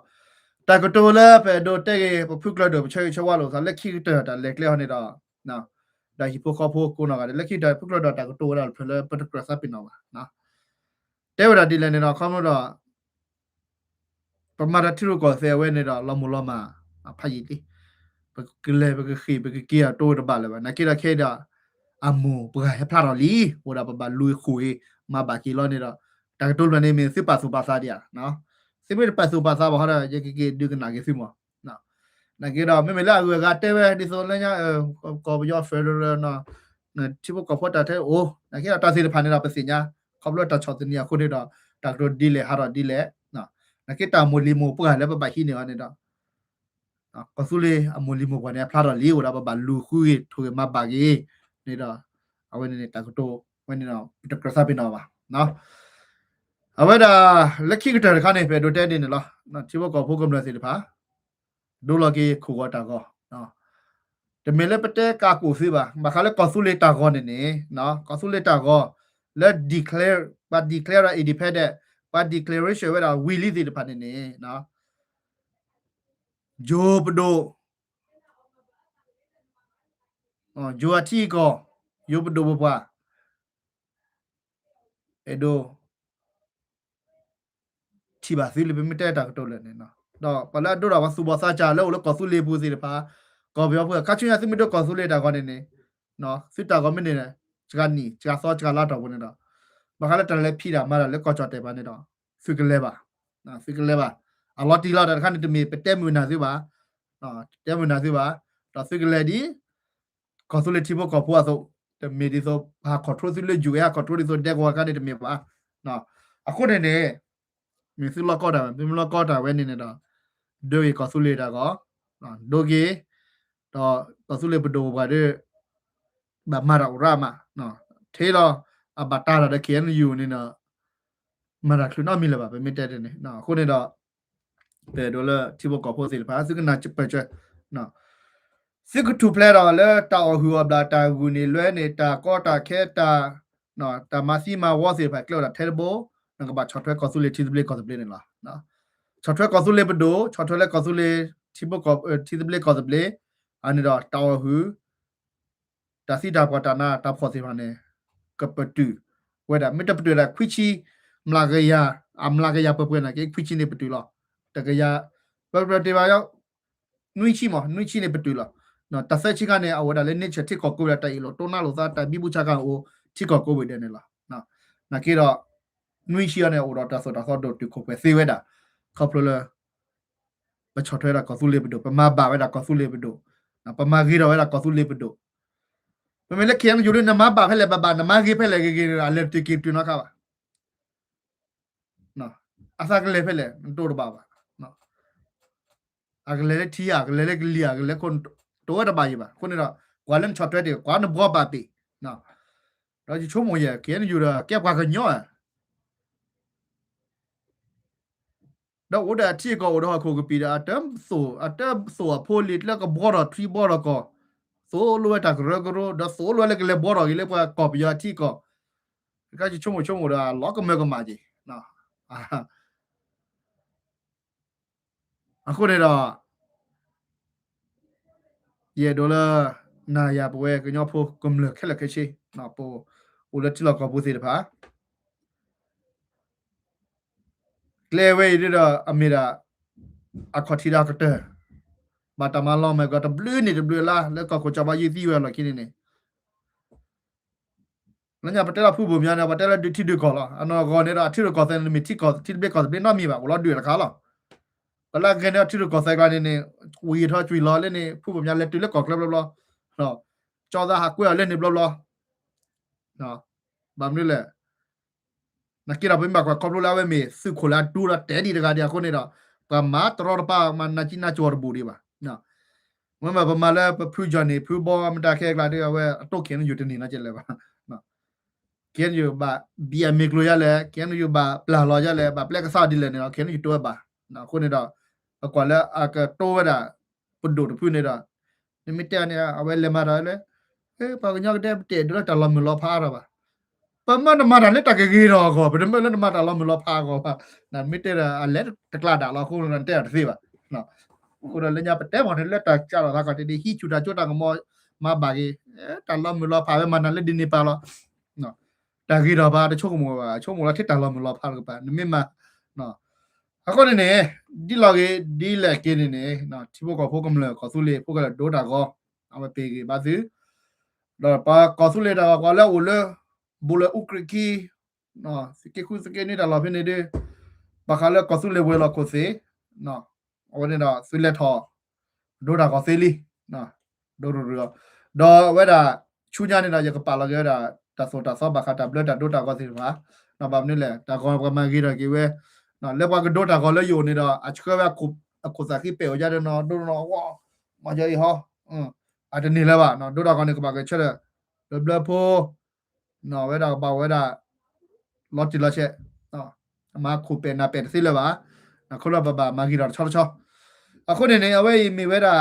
တကတိုလာပဲဒိုတဲကေဖုကလဒိုချေချဝါလို့ဆိုလက်ခိတာလက်လေဟနေတာနော်ဒါဟီပိုကောဖိုကိုနာကလက်ခိတာဖုကလဒတာကတိုလာဖလဲပတကရစပင်နော်နော်တဲဝရဒီလနေတော့ခေါမတော့ပမာရတီရကိုဆဲဝဲနေတော့လမလမဖာယီတီပကလေပကခိပကကီယာတိုတပါလေနကိရခေတာအမူပကဟဖလာလီဟိုဒါပပလူခွေမဘာကီလောနေတော့တကတိုလနေမင်းစစ်ပါစူပါစားদিয়াနော်စိမပတ်စုပါစားပါဟာရကေဒုကနာကေစီမနော်နကေတော့မေလာကတဲဝဲဒီဆိုလညာကောဘယောဖက်ဒရယ်နော်တိဘကဖောတာတဲ့အိုနကေတာစီဖာနေတာပစီညာခေါပလတာချောတနီယခုနေတော့တာကဒီလေဟာရဒီလေနော်နကေတာမူလီမိုပကလည်းပပဟိနေဝနေတော့ကဆူလေအမူလီမိုကနေဖလာတော့လီဝဒါပပလူခုရထိုမဘာကြီးနေတော့အဝနေတာကတော့ဝနေတော့တကစားပြနော်ပါနော်အဝဲဒါလက်ခိကတရခါနေပဲဒိုတဲနေနော်နော်ချိဘကောဖိုကမလစီတဖာဒိုလကေခုကတာကောနော်တမေလပတဲကာကိုစီပါမခါလေကောဆူလေတာကောနေနော်ကောဆူလေတာကောလက် declare but declare independent ว่า declaration ว่า release 的 พันนี่เนาะ job โดjob ที่ก็ job โดบ่ว่าโดที่บาซิลเป็นไม่ได้ตากตัวเลยเนาะดอกปะละโดดว่าซูบอซาจาแล้วแล้วก็สุเลปูสิเดพาก็เปียวเพื่อคัชยาซิมิโดก็สุเลตาก็เนี่ยเนาะสิตาก็ไม่เนี่ยจกานี่จกาซอจกาลาตอกเนี่ยดอกบางครั้งตะเลพีดามาแล้วก็จอดเตบาเนี่ยดอกฟิกเลบานะฟิกเลบาอัลลอฮ์ตีลาดคันนี่มีเปเตมุนาซิบาเนาะเตมุนาซิบาดอกฟิกเลดีก็สุเลทิโบก็พัวโซเตมีดิโซพาคอนโทรลสุเลจูเอคอนโทรลดิโซเดกว่ากันนี่มีบาเนาะอะคนเนี่ยมีสิลก็ได้มีลก็ได้เว้นนี่ดอกโดยก็สุเลตาก็โดเกก็สุเลปโดบาเดแบบมารารามาเนาะเทลอบัตตาระเขียนอยู่นี่เนาะมาราคือน้ามีเลยแบบไม่ได้เนี่ยเนาะคนนี้ดอกแต่โดนที่บอกก็โพสิลพาซึ่งน่าจะไปเจอเนาะซึ่งถูกแปลเราแล้วตาหัวบลาตาหูนี่ล้วนนี่ตาก็ตาแค่ตาเนาะตามาซีมาวอสิลพาเกลียวเทเลโบนั่นก็บัตช็อตเวก็สุเลที่สุเลก็สุเลนี่ล่ะเนาะช็อตเวก็สุเลปโดช็อตเวก็สุเลที่บอกก็ที่สุเลก็สุเลอันนี้ดอกตาหูตาสีดาปตานาตาพอสิมาเนี่ยกับประตูเวลาไม่ต้องประตูละคุชิมลากยาอำลากยาเปิดนะคุชิเนี่ยประตูละแต่ก็ยาเปิดประตูว่านุ้ยชิมนุ้ยชิเนี่ยประตูละเนาะแต่เสชิกันเนี่ยเอาเวลาเล่นเนี่ยที่ก่อกูละแต่อีโลตัวน่าโลซาแต่บิบุชากันโอที่ก่อกูไปเดินเนี่ยละเนาะนักกีฬานุ้ยชิเนี่ยโอเราแต่สุดท้ายโดดที่คุกไปซีเวดาเขาพลเลยไปช็อตเวลาก็สู้เลี้ยไปดูไปมาบ่าเวลาก็สู้เลี้ยไปดูนะไปมากีฬาเวลาก็สู้เลี้ยไปดูไม่เล็กเขียนอยู่ด้วยน้ำมาบ่าให้เลยบ่าน้ำมากี่ให้เลยกี่อะไรที่กี่ตัวนะครับเนาะอาศัยกันเลยให้เลยตัวบ่าวเนาะอากันเลยที่อากันเลยกลีอากันเลยคนตัวระบายบ่าคนนี้เรากว่าเล่นช็อตเดียวกว่าน้ำบัวบ่าปีเนาะเราจะชั่วโมงเยอะเขียนอยู่ด้วยแก้กว่ากันเยอะดาวดาที่ก็อุดรโคกปีดาอัตมโซโพลิตแล้วก็บอร์ทรีบอร์ก็โซโลเวตักเรกโรดาโซโลเล็กเลบอร์อีเล็กว่ากอบยาที่ก็จะชั่วโมงดาล็อกก็ไม่ก็มาจีนะคนนี้เราเยดอลลาร์นายาป่วยก็ยอมพูดกำเลือกแค่ละแค่ชีนะปูอุลที่เราก็พูดสิเดพ้าเกลเวย์ที่เราอเมริกาอัคทีดากเตอร์บาตามาลองมาก็ตบลื้อนี่ตบลื้อละแล้วก็คนจะมายืดที่เวลาคิดนี่แล้วเนี่ยประเทศเราผู้บ่มีนะประเทศเราดูที่ดูก่อนละอันนั้นก่อนเนี่ยเราที่ดูก่อนแต่มีที่ก่อนที่เบก่อนเป็นน้ามีแบบเราดูละกันละก็แล้วกันเนี่ยที่ดูก่อนใส่กันนี่วีทอจุยล้อเล่นนี่ผู้บ่มีเล่นตัวเล็กก่อนครับล้อเนาะจอดาหักกุ้ยเล่นนี่ล้อเนาะแบบนี้แหละนักกีฬาเป็นแบบว่าครอบครัวแล้วไม่มีสุขุลาดูละแต่ดีละกันเดียวคนนี้เราปะมาตลอดป้ามันน่าจิน่าจวบบุรีป่ะเนาะมันแบบมาแล้วผู้จอนี่ผู้บอลมันตาแค่กลายเดียวว่าโตเขียนอยู่ที่นี่น่าจะเลยป่ะเนาะเขียนอยู่บ่าเบียร์มิกลุยอะไรเขียนอยู่บ่าปลาลอยอะไรบ่าเปลือกซาดิเลยเนี่ยเขียนอยู่ตัวบ่าเนาะคนนี้เราก่อนแล้วอาก็โตว่าปุ่นดูดผู้นี่เรานี่มิเตอร์เนี่ยเอาไว้เลยมาเลยปากยังได้เตะดูแล้วแต่เราไม่รอพาเราป่ะปะมันมาดันเล็กตะกี้รอก็เป็นมันเล่นมาแต่เราไม่รอพาก็ป่ะนั่นมิเตอร์อันเล็กตะกล้าด่าเราคนนั้นเตะสิป่ะเนาะคนนั้นเล่นยาไปเตะมันเล็กตะจ้าเราก็ที่ฮิจูดาจูดางมาบากีแต่เราไม่รอพาไปมันนั่นเล่นดินนี่ป่ะเราเนาะตะกี้เราป่ะแต่ช่วงมัวเราที่แต่เราไม่รอพาก็ป่ะนี่ไม่มาเนาะအခုနေနေဒီလောက်ကြီးဒီလက်ကင်းနေနေနော်ဒီဘက်ကဖို့ကမလဲကောဆူလေဖို့ကဒိုတာကောအမပေကြီးပါစီတော့ပါကောဆူလေတာကောလဲဦးလေဘူလေဥကရကီနော်စကေခုစကေနေတာလာဖြစ်နေတယ်ပါခါလဲကောဆူလေဝဲလာကိုစေနော်အော်နေတာဆွေလက်ထောဒိုတာကောစေလီနော်ဒိုတော့ဝဲတာချူညာနေတာရကပါလာခဲ့တာတဆိုတာဆောဘာခတာဘလက်တာဒိုတာကောစေပါနော်ဘာမနေလဲတာကောကမကြီးရကီဝဲနော်လက်ပါကဒိုတာကောလဲယိုနေတာအချကဝအခုစားခိပေရတဲ့နော်ဒိုနော်ဝါမကြိဟောအတနေလဲပါနော်ဒိုတာကောနေကပါကချက်ဘလဖိုနော်ဝဲတာပါဝဲတာလော်တီလာချက်နော်အမခုပေနာပေစီလဲပါနော်ခလဘဘာမဂီရာချောချောအခုနေနေအဝဲမိဝဲတာ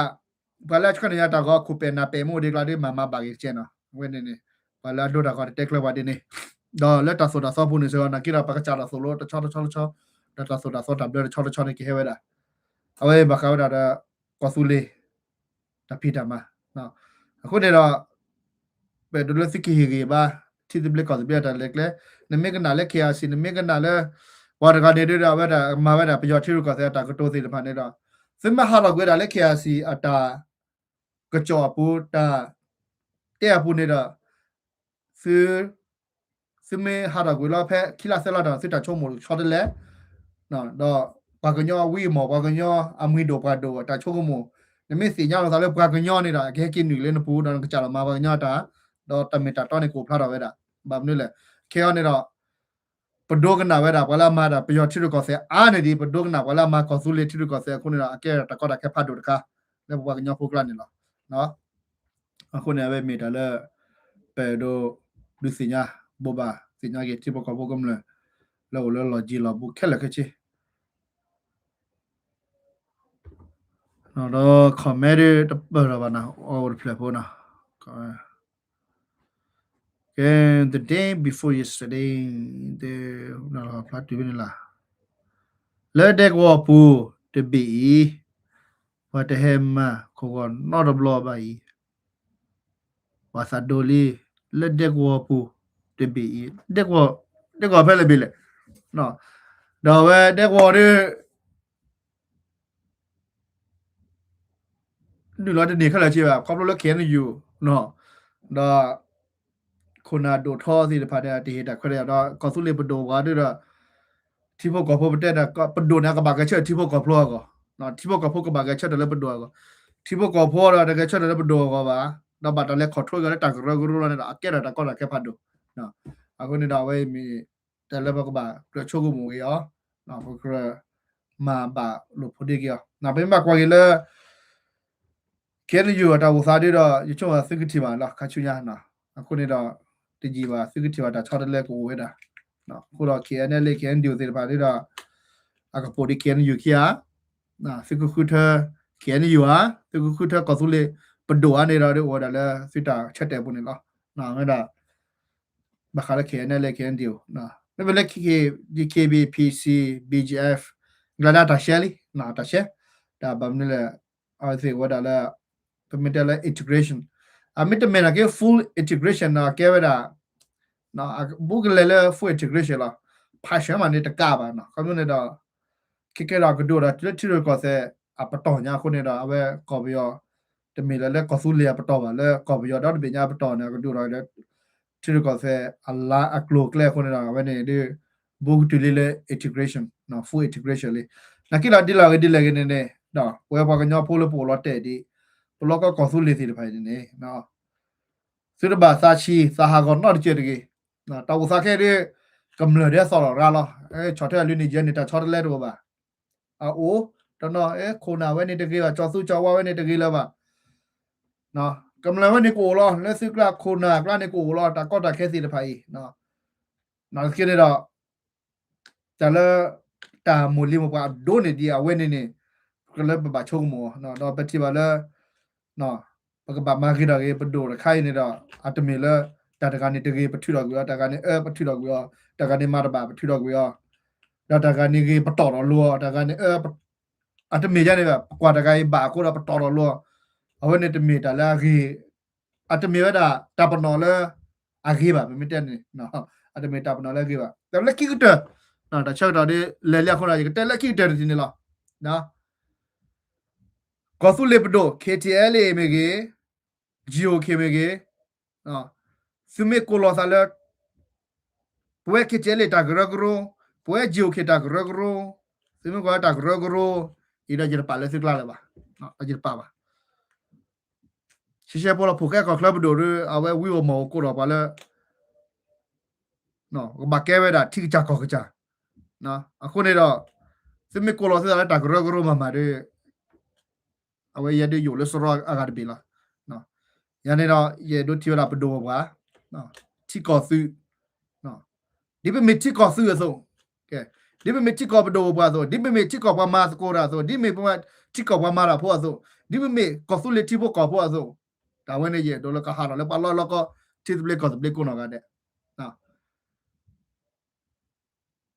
ဘလက်ခဏရတာကောခုပေနာပေမိုဒီကလာဒီမမဘာကြီးချင်နော်ဝဲနေနေဘလာဒိုတာကောတက်လဲပါဒီနေ đó let ta so da so bu ni so na kira pa ka cha da so lo ta cho let ta so da so da ble cho ni ke he da awe ba ka da ko su le ta phi da ma noအခုနေတော့ဘယ်ဒလစီကီဟီဘာတီဒီဘလက်ကောဘီတာလက်လေနမေကနာလက်ခရစီနမေကနာလဲဝါဒကနေရဝဒမာဝဒပယောတီရကစတာကတိုစီတဖာနေတော့စမဟာတော့ကွေတာလက်ခရစီအတာကကြောပူတာတဲ့ပူနေတော့စမေဟာတော့ကွေလာဖဲခိလာဆလာတော့စစ်တာချုံမလို့ချော်တယ်လေနော်တော့ဘာကညောဝီမောဘာကညောအမွေဒိုပါဒိုတာချုံမနမေစီညောတော့လည်းဘာကညောနေတာအခဲကင်းနေလေနပူတော့ကြလာမှာဘာကညောတာတော့တမီတာတော့နေကိုဖလာတော့ဝဲတာဘာမလို့လဲခဲရနေတော့ပဒိုကနာဝဲတာဘလာမာတာပယောချီရကောဆဲအားနေဒီပဒိုကနာဘလာမာကောဆူလေချီရကောဆဲခုနေတာအကဲတကောတာခဲဖတ်တို့တကားလဲဘာကညောဖိုကလာနေလားနော်အခုနေဝဲမီတာလဲပေဒိုဒူစီညာဘောဘာစီညာကတိဘကောဘောကမလဲလောလောဂျီလောဘူခဲလက်ခချီနော် comment တပရပါနာ all play ပေါ်နာAnd the day before yesterday, the no flat to win la. Let that go pu to be what the hem ko not a blow by. Was a dolly let that go pu to be that go pele bile. No. The way that water do not the color chiva, couple of can you no theคนน่ะโดดท่อสิพาได้ที่แต่คนเดียวเนาะก็สุเลปโดว่าด้วยละที่พวกก็พบได้น่ะก็ปโดนะก็บากะเชิดที่พวกก็พลอก็เนาะที่พวกก็พวกก็บากะเชิดแล้วปโดก็ที่พวกก็พอแล้วก็เชิดแล้วปโดก็ว่าเนาะบัดแล้วขอโทษก็ได้ตักรกรู้แล้วนะแก่ละก็ละแค่พัดดูเนาะอะคนนี่ดาไว้มีแต่แล้วก็บากระโชกุหมู่ยอเนาะพวกก็มาบาลุพอดีก็เนาะเป็นมากกว่าเลยแค่อยู่ตาอุตสาหดิတော့อยู่ช่วงสึกที่มาละคาชุญาเนาะအခုနေတော့တကြီးပါစစ်ကတိပါတာ6တက်လက်ကိုဝဲတာနော်ခုတော့ KNL KN ဒီသေးပါသေးတော့အကပိုဒီ KN ယူခီယာနော်စစ်ကခုထ KN ယူဟာစစ်ကခုထကောစုလေပဒိုအနေတော့ဒီဝဒါလဲစစ်တာချက်တယ်ပုံနေလားနော်ငါဒါဘာခါလဲ KNL KN ဒီနော်ဒါပဲလက် KB PC BGF ဂလာတာရှယ်လီနော်တာရှယ်ဒါဘာမလဲအဲ့ဒီဝဒါလဲ permitted integration amit mena ke full integration na ke weda na bugle le full integration la phasha ma ne ta ka ba na ko ne da ke ra ko do da ti ro ko se a pato nya ko ne da awe ko bi yo te me le ko su le pato ba le ko bi yo da be nya pato na ko do da le ti ro ko se alla a klo kle ko ne da awe ne de bug to le integration na full integration le na ki la di la ke ne da we ba ko nya pho lo po lo te di ဘလော့ကကော်ဆူလေးစီတဖိုင်နေနော်စွတ်ဘာစာချီစာဟာကောနော်ကြည့်တကေနော်တောက်စားခဲ့တဲ့ကမ္လရဲဆော်ရလာအဲချော်တဲ့လူနေဂျန်နေတာချော်တဲ့လဲတော့ပါအိုးတော့နော်ခိုနာဝဲနေတကေပါကျော်စုကျော်ဝဲနေတကေလဲပါနော်ကမ္လဝဲနေကိုလောလက်စစ်ကခိုနာကလာနေကိုလောတာကော့တာခဲစီတဖိုင်နော်နောက်ကိနေတော့တလတာမူလီမပါဒိုနေဒီအဝဲနေနေကလပ်ဘာချုံမောနော်တော့ပတိပါလဲနော်ပကဘာမာဂီဒါကေပဒိုရခိုင်နေတော့အတမီလဲတာတကနေတကေပထွေတော့ကွာတာကနေပထွေတော့ကွာတာကနေမာတဘာပထွေတော့ကွာတာကနေကေပတော်တော့လောတာကနေအတမီကြနေပါကွာတကေဘာကိုတော့ပတော်တော့လောအဝနေတမီတာလာကေအတမီဝဒါတပနော်လဲအကေပါမတက်နေနော်အတမီတပနော်လဲကေပါတလက်ကိကတနော်တချက်တော့ဒီလဲလက်ခေါ်လာကတလက်ကိတဒီနေလားနော်ကောစုလေပဒို KTL မေကေ GOK မေကေနော်စုမေကိုလောဆာလက်ပွဲ KTL တာဂရဂရိုပွဲ GOK တာဂရဂရိုစုမေကွာတာဂရဂရိုဣဒါဂျရပါလက်စစ်လာလေပါနော်အဂျရပါပါရှေ့ပေါ်လာဖိုကဲကကလပ်ဒိုရအဝဲဝီဝမောကိုတော့ပါလဲနော်ဘာကဲဝဲတာထိကြကောကကြနော်အခုနေတော့စုမေကိုလောဆာလက်တာဂရဂရိုမမာတဲ့အဝဲရတဲ့ယူလို့စရောအဂါဒဘီလာနော်ရနေတော့ရဒိုတီလာပဒိုကွာနော်ချီကောစုနော်ဒီပေမချီကောစုရဆိုကဲဒီပေမချီကောပဒိုကွာဆိုဒီပေမချီကောပမာစကိုရာဆိုဒီမေပမာချီကောပမာရာဖို့ဆိုဒီပေကောစုလေတီဖို့ကောဖို့ဆိုဒါဝဲနေရဒိုလကဟာတော့လေပါလောကတီဘလက်ကောဘလက်ကိုနော်ကတဲ့နော်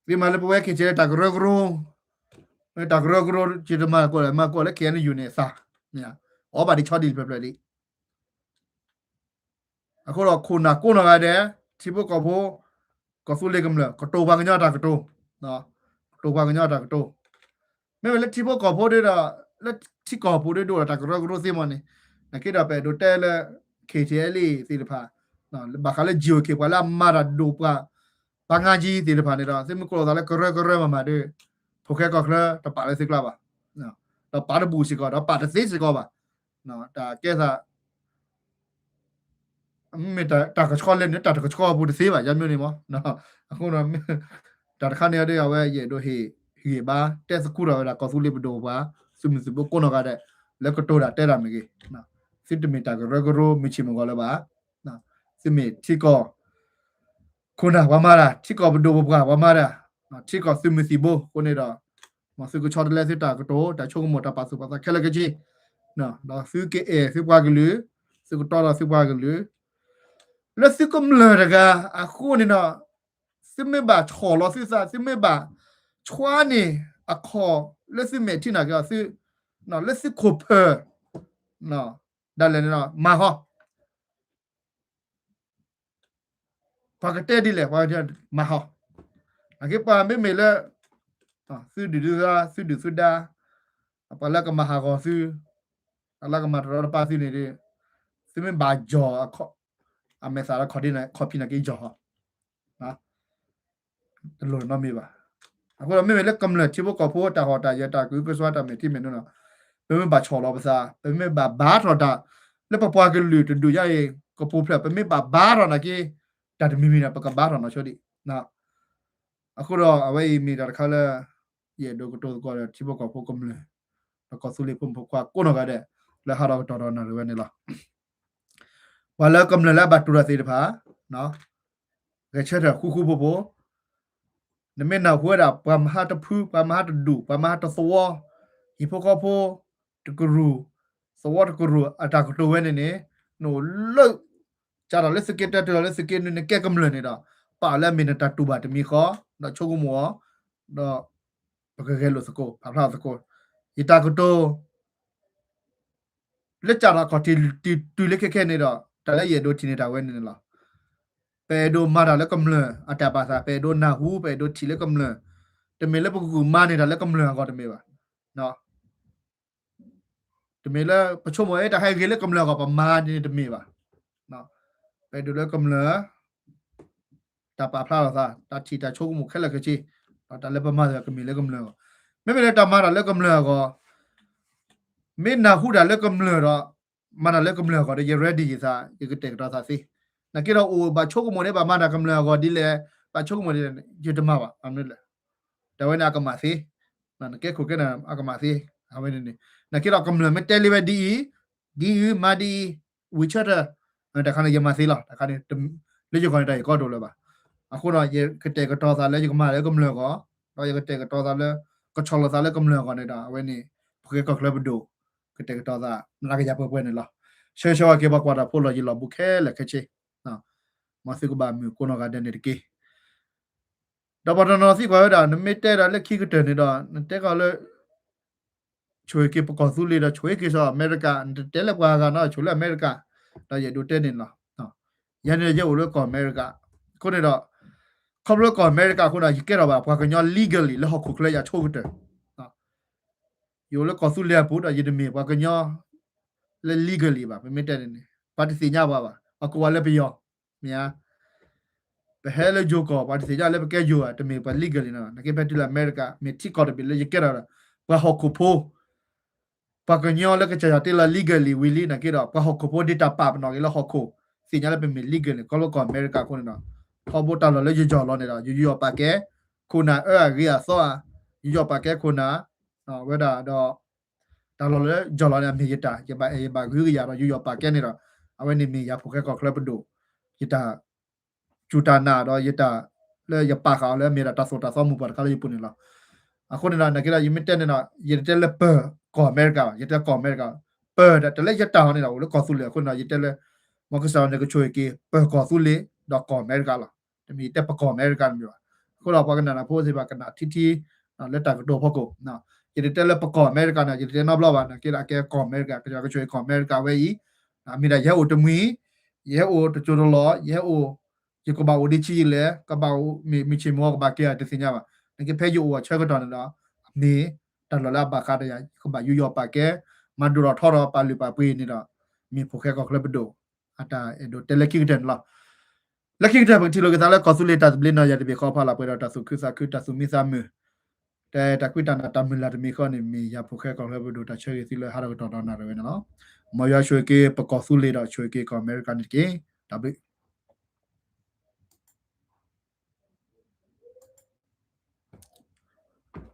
ဒီမှာလည်းပွဲခေချေတာဂရဂရိုတာဂရဂရိုချီတမကိုလည်းမကိုလည်းခဲနေယူနေစားညာဩဘာဒီချောဒီပြပြလေးအခုတော့ခုနာကိုနာတဲ့ချီဘကဘောကဆူလေကမလကတိုဘာကညာတာကတိုနော်တိုဘာကညာတာကတိုမဲလည်းချီဘကဘောတဲ့လက်ချီကဘောတဲ့တော့တာဂရဂရိုစီမနေနကိတာပဲဒိုတဲလခေချေလေးစီတဖာနော်ဘာခါလဲဂျီယိုကေပါလာမာရာဒိုပါဘာငါကြီးစီတဖာနေတာစိမကိုတော့လည်းဂရဂရမမတဲ့ဖိုခဲကခရတပါလဲစိကလာပါနော်တော့ပါတဘူးစီကတော့ပါတစိစီကောပါနော်ဒါကဲစားမေတာကချောလဲနေတာကချောဘူးတစေးပါရမျိုးနေမောနော်အခုတော့ဒါတခါနေရတဲ့ဝဲရေတို့ဟေဘာတက်စကူတော့ဒါကောဆူလေးဘဒိုပါစုမစဘကိုနော်ကတဲ့လက်ကတော့တာတဲ့ရမကြီးနော်စစ်တမီတာကရဂရိုမချီမကောလည်းပါနော်စစ်မီတီကောခုနဝမာရာတီကောဘဒိုဘကဝမာရာနော်တီကောစုမစီဘကိုနေတော့မစကူချော်လဲစစ်တာကတော့တချုံမတာပါစုပါခဲလကကြီးနော်တော့စုကေအေစုပွားကလူစုကတော့စုပွားကလူလက်စစ်ကမလရကအခုနေတော့စစ်မေဘာချော်လို့စစ်စားစစ်မေဘာချွားနေအခါလက်စစ်မေတီနာကစစ်နော်လက်စစ်ကိုဖာနော်ဒါလည်းနော်မာဟောဘာကတဲ့ဒီလေဘာကြမာဟောအကေပါမေမေလေစစ်ဒီဒါစစ်ဒီစဒါအပလာကမဟာကောစစ်အလာကမတော်ပါစီနေတယ်စစ်မေဘာဂျောအခါအမေစားခေါ်ဒီနေခေါ်ပြနေကေဂျောနော်လောနော်မေပါအခုတော့မေမေလက်ကမ္လချီဘကဖို့တာဟောတာရတာကူကစွာတာမေတိမေနော်ပေမေဘာချော်လောပစားပေမေဘာဘာထော်တာလက်ပပွားကလူတူရရဲ့ကပူဖလက်ပေမေဘာဘာရောနာကေတာတမီမီနာပကဘာရောနော်ချောဒီနော်အခုတော့အဝေးမီတာခါလဲရေဒိုကတိုကောချီဘကဖို့ကမ္လကဆူလီပုံဖကွာကိုနော်ကတဲ့လက်ဟာတော့တော်နော်ဝဲနေလားဝါလကမ္လလာဘတ်တူရသေးတဖာနော်ရချက်တာခုခုပို့နမေနာဟွေရာပမဟာတဖူပမဟာတဒူပမဟာတသောဟီပိုကပိုတကရူသောတကရူအတာကတိုဝဲနေနိုလုတ်ကြတော့လက်စကစ်တက်လက်စကစ်နေကဲကမလနေတာပါလဲမီနတာတူပါတမီခောတော့ချိုကမောတော့ပကကဲလို့စကိုဖလာစကိုဤတာကတိုလက်ကြတော့ခတီတူလက်ခဲနေတော့တလဲရဒိုတီနေတာဝဲနေလားပေဒိုမာဒါလကမလအတာပါစာပေဒိုနာဟူပေဒိုတီလကမလတမေလပကူမာနေတာလကမလကောတမေပါနော်တမေလပချုံမအဲတဟိုင်ကေလကမလကပမာနေတမေပါနော်ပေဒိုလကမလတပါဖလာစာတတီတချုံမခက်လကချီတလည်းပမာကမေလကမလမေမေလတမာဒါလကမလကောမေနာဟူဒါလကမလတော့မာနာလကမလကောရ ready စာရကတက်တော့စာစီနကေတော့အိုဘာချိုကမနေဘာမနာကမလာကောဒီလေဘာချိုကမနေဂျတမပါအမနလေတဝဲနာကမစီနကေခုကေနာအကမစီအဝဲနေနကေတော့ကမလာမတဲလီဝဒီမာဒီဝီချတာတခါနေရမစီလားတခါနေလေကြောကနေတိုင်ကောတော့လေပါအခုတော့ရကတဲ့ကတော့သာလေကမလေကမလာကောတော့ရကတဲ့ကတော့သာလေကချောလသာလေကမလာကောနေတာအဝဲနေဖကေကကလဘဒိုကတဲ့ကတော့သာနာကရပွဲနေလားရှေရှောကေဘကွာတာဖိုလိုဂျီလဘုခဲလက်ခချေမစကဘာမီကိုနဂဒန်နေကေဒဘဒနောစီကွာဒါနမေတဲရလက်ခိကတဲ့နေတော့တဲကလည်းချွေကေပကောသူလေတော့ချွေကေဆိုအမေရိကန်တဲလက်ကွာကနော်ချွေလက်အမေရိကန်တော့ရဒိုတဲနေလားနော်ရန်ရရဲ့လို့ကောအမေရိကန်ခုနေတော့ခေါပလို့ကောအမေရိကန်ခုနရကေတော့ပါဘွာကညော legally လဟခုခလဲရချိုးတဲ့နော်ယိုလို့ကောသူလေဘူးတော့ရဒမီဘွာကညော legally ပါမေတဲနေပါတီစီညပါအကွာလည်းပြောမြာဘဟဲလေဂျိုကောပါတီကြလည်းပကဲဂျိုအတမေပါလီဂလီနာနကေပတူလာအမေရိကမီတီကော်တဘီလေကဲရဘာဟခုဖိုပကညောလည်းကချာတေလာလီဂလီဝီလီနကေတော့ဘာဟခုဖိုဒေတာပါပနော်လေဟခုစီညာလည်းပမီလီဂလီကောလောကောအမေရိကခုနော်ဟောဘတာလည်းဂျေဂျောလောနေတာယူယူပါကဲခုနာရီယာဆောယူယူပါကဲခုနာဝဲတာတော့ဒါလောလည်းဂျောလောနေမြေရတာရပါအေးပါဂူရီယာတော့ယူယူပါကဲနေတော့အဝဲနေမြေရဖိုခဲကောကလပ်ဒိုရတာဂျူတာနာတော့ရတာလဲရပါခါလဲမြေတာဆိုတာဆောမှုပါခါလေးပုန်လာအခုနေတာနကေရယမီတက်နေတာရတက်လက်ပကောအမေရိကရတက်ကောအမေရိကပတလဲရတာနေတာလို့ကောဆူလေခုနရတက်လဲမကစားနေကချိုကေပကောဆူလေတော့ကောအမေရိကလာတမီတက်ပကောအမေရိကန်မျိုး ko la pa kana na pho se ba kana titi letta ko do phoko na ye tele pa ko America na ye te na bla ba na ke la ke ko America ka ja ko chwe ko America we yi mi da ye o to mui ye o to cho lo ye o ye ko ba o di chi le ka ba o mi chi mo ba ke te sinya ba ke phe yo o che ko don la mi ta la ba ka da ya ko ba yu yo pa ke ma do ro tho ro pa lu pa pui ni da mi pho ke ko club do ata do tele ki den la Lucky kita bang tilo kita lah konsulitas beli na jadi bekau pala pada tasu kusa kita su misa mu. Tak kita nak tamu lah demi kau ni mi ya pukul kau lepas tu tak cari tilo harap kita orang nak rewen lah. Maya cuy ke pekonsulit dah cuy ke Amerika ni ke tapi